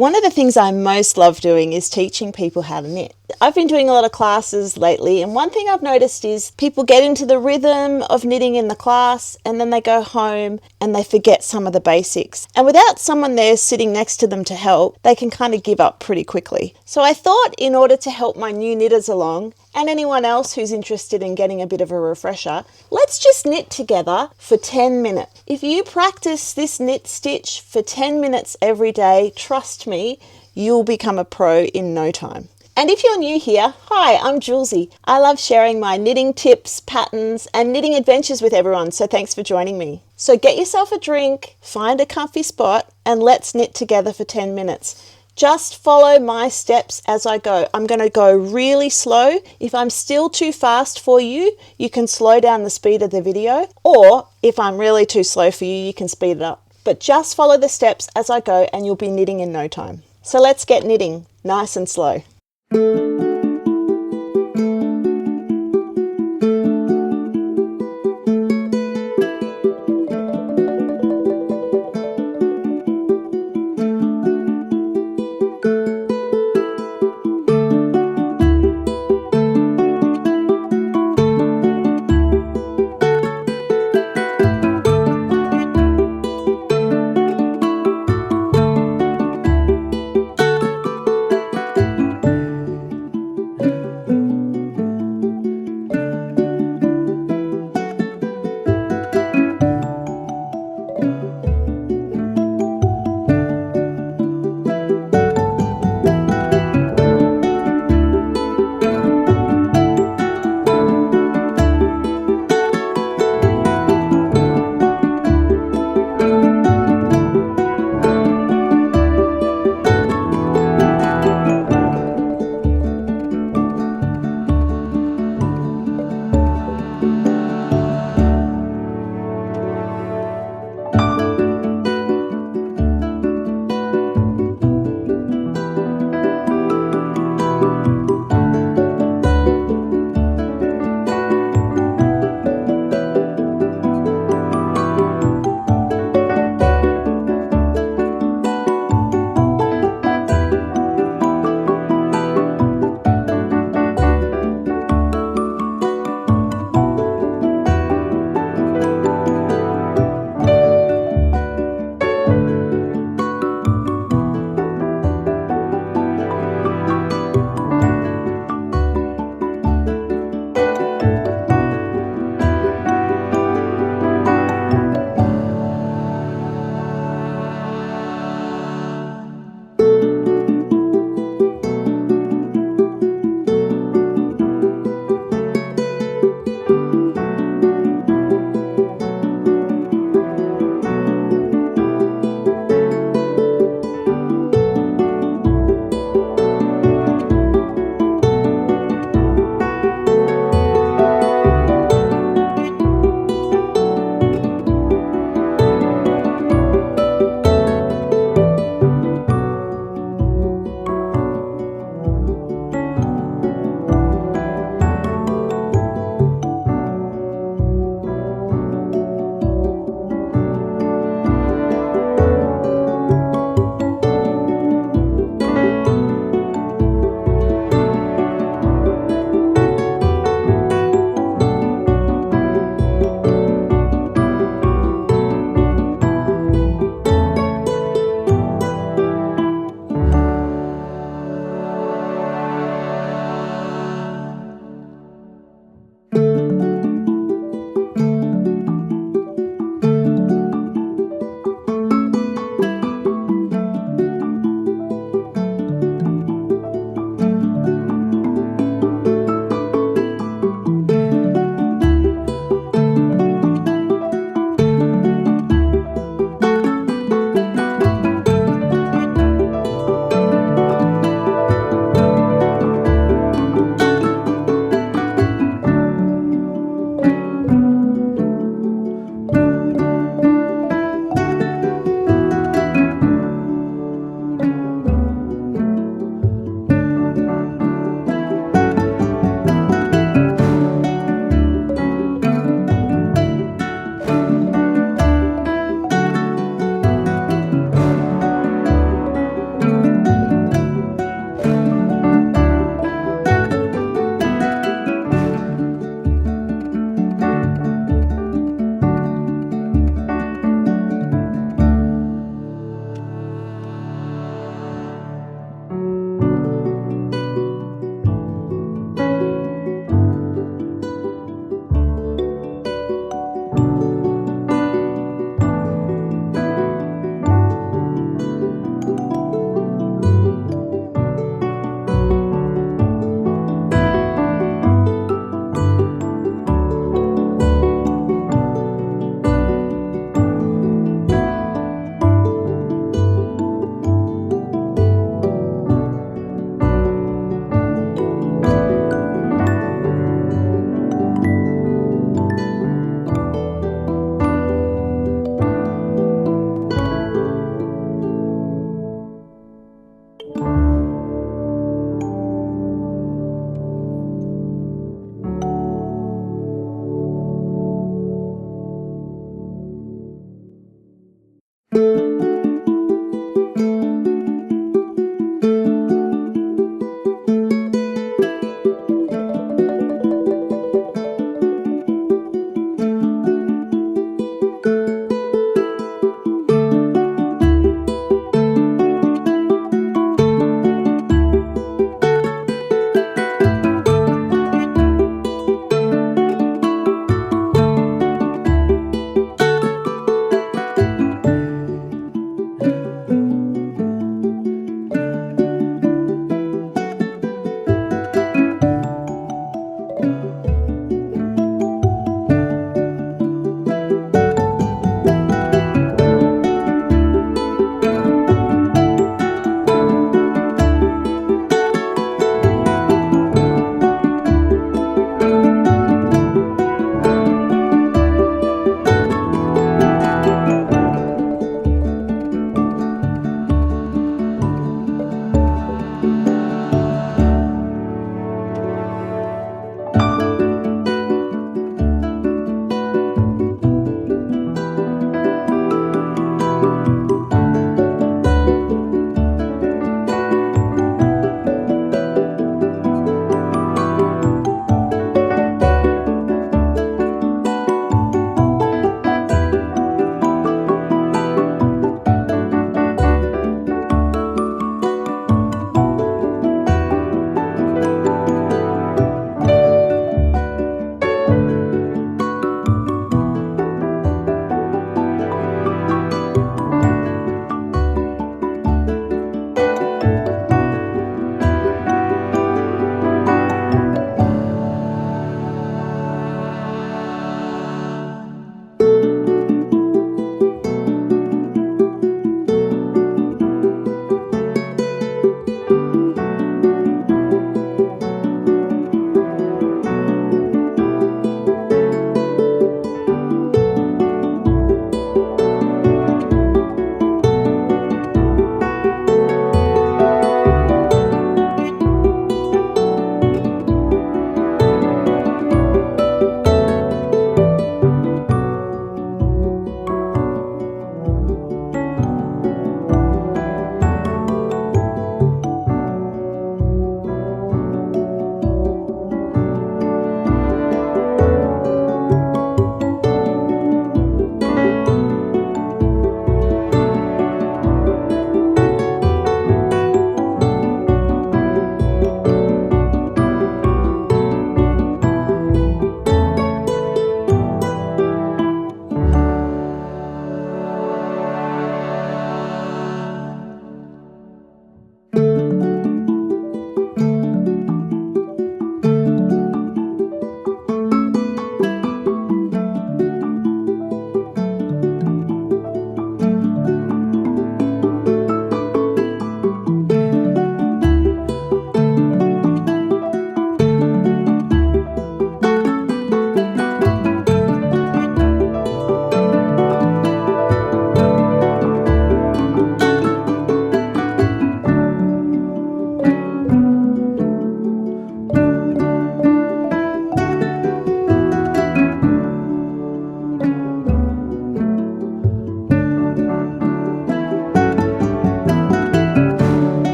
One of the things I most love doing is teaching people how to knit. I've been doing a lot of classes lately, and one thing I've noticed is people get into the rhythm of knitting in the class and then they go home and they forget some of the basics. And without someone there sitting next to them to help, they can kind of give up pretty quickly. So I thought, in order to help my new knitters along and anyone else who's interested in getting a bit of a refresher, let's just knit together for 10 minutes. If you practice this knit stitch for 10 minutes every day, trust me, you'll become a pro in no time. And if you're new here, hi, I'm Julesy. I love sharing my knitting tips, patterns, and knitting adventures with everyone, so thanks for joining me. So get yourself a drink, find a comfy spot, and let's knit together for 10 minutes. Just follow my steps as I go. I'm going to go really slow. If I'm still too fast for you, you can slow down the speed of the video, or if I'm really too slow for you, you can speed it up. But just follow the steps as I go and you'll be knitting in no time. So let's get knitting, nice and slow.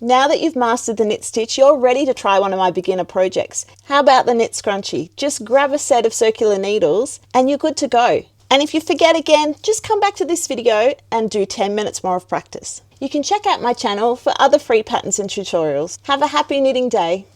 Now that you've mastered the knit stitch, you're ready to try one of my beginner projects. How about the knit scrunchie? Just grab a set of circular needles and you're good to go. And if you forget again, just come back to this video and do 10 minutes more of practice. You can check out my channel for other free patterns and tutorials. Have a happy knitting day.